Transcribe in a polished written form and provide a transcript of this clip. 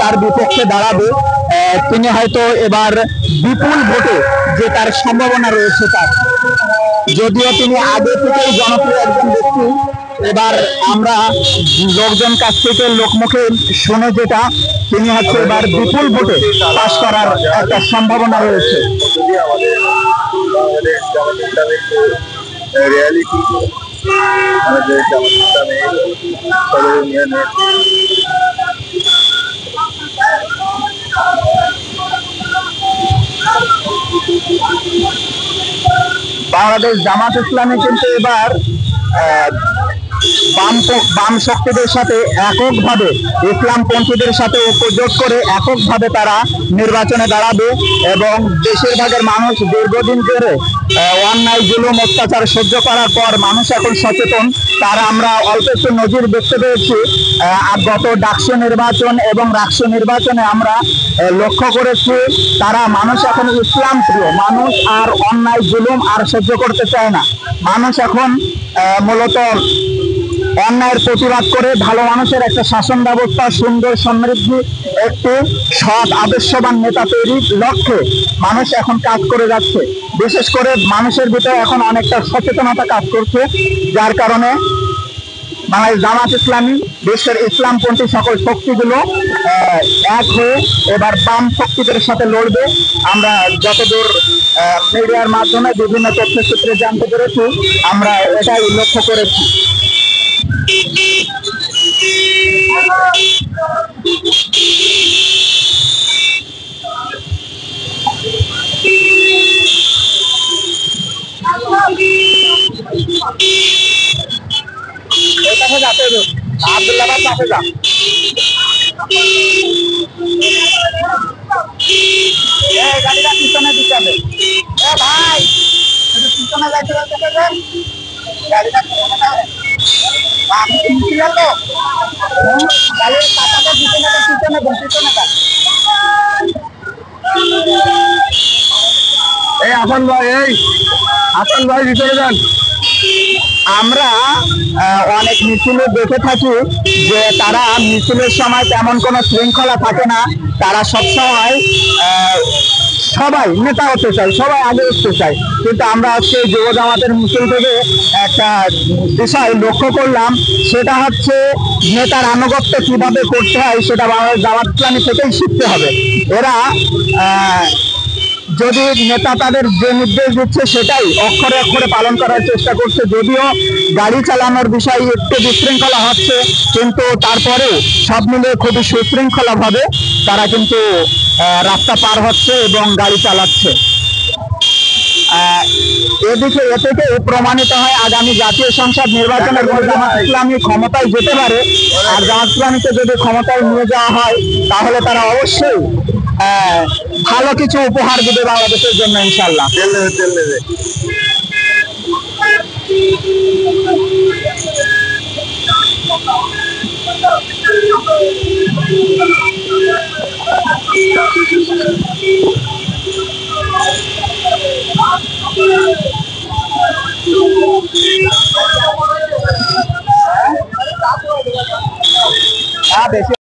তার বিপক্ষে দাঁড়াবে, তিনি হয়তো এবার বিপুল ভোটে জেতার সম্ভাবনা রয়েছে তার। যদিও তিনি আগে থেকেই জনপ্রিয় একজন ব্যক্তি, এবার আমরা লোকজন কাছ থেকে লোকমুখে শুনে যেটা, তিনি হচ্ছে এবার বিপুল ভোটে পাশ করার একটা সম্ভাবনা রয়েছে। বাংলাদেশ জামাত ইসলামী কিন্তু এবার বাম শক্তিদের সাথে এককভাবে, ইসলামপন্থীদের সাথে উপযোগ করে এককভাবে তারা নির্বাচনে দাঁড়াবে এবং বেশিরভাগের মানুষ দীর্ঘদিন ধরে অন্যায় জুলুম অত্যাচার সহ্য করার পর মানুষ এখন সচেতন। তারা আমরা অল্প একটু নজির দেখতে পেয়েছি গত ডাকসু নির্বাচন এবং রাকসু নির্বাচনে আমরা লক্ষ্য করেছি তারা মানুষ এখন ইসলাম প্রিয়, মানুষ আর অন্যায় জুলুম আর সহ্য করতে চায় না। মানুষ এখন মূলত অন্যায়ের প্রতিবাদ করে ভালো মানুষের একটা শাসন ব্যবস্থা, সুন্দর সমৃদ্ধি, একটি সৎ আদর্শবান নেতা তৈরির লক্ষ্যে মানুষ এখন কাজ করে যাচ্ছে। বিশেষ করে মানুষের ভিতরে এখন অনেকটা সচেতনতা কাজ করছে, যার কারণে বাংলাদেশ জামাত ইসলামী দেশের ইসলামপন্থী সকল শক্তিগুলো এক হয়ে এবার বাম শক্তিদের সাথে লড়বে। আমরা যতদূর মিডিয়ার মাধ্যমে বিভিন্ন তথ্যসূত্রে জানতে পেরেছি, আমরা এটাই লক্ষ্য করেছি। আব্দুল্লাহ পাশে যা, গাড়িটা পিছনে দিতে হবে। ভাই পিছনে যাইতে গাড়িটা আসান ভাই ভিতরে যান। আমরা অনেক মিছিলে দেখে থাকি যে তারা মিছিলের সময় তেমন কোনো শৃঙ্খলা থাকে না, তারা সবসময় সবাই নেতা হতে চায়, সবাই আগে উঠতে চায়। কিন্তু আমরা আজকে যুব জামাতের মিছিল থেকে একটা বিষয় লক্ষ্য করলাম, সেটা হচ্ছে নেতার আনুগত্য কিভাবে করতে হয় সেটা বাংলাদেশ জামাত ইসলামী থেকেই শিখতে হবে। এরা যদি নেতা তাদের যে নির্দেশ দিচ্ছে সেটাই অক্ষরে অক্ষরে পালন করার চেষ্টা করছে। যদিও গাড়ি চালানোর বিষয় একটু বিশৃঙ্খলা হচ্ছে, কিন্তু তারপরেও সব মিলে খুবই সুশৃঙ্খলা ভাবে তারা কিন্তু রাস্তা পার হচ্ছে এবং গাড়ি চালাচ্ছে। এদিকে এ থেকে প্রমাণিত হয় আগামী জাতীয় সংসদ নির্বাচনের পর জামাত ইসলামী ক্ষমতায় যেতে পারে। আর জামাত ইসলামীকে যদি ক্ষমতায় নিয়ে যাওয়া হয় তাহলে তারা অবশ্যই ভালো কিছু উপহার দিবে বাংলাদেশের জন্য ইনশাল্লাহ। বেশি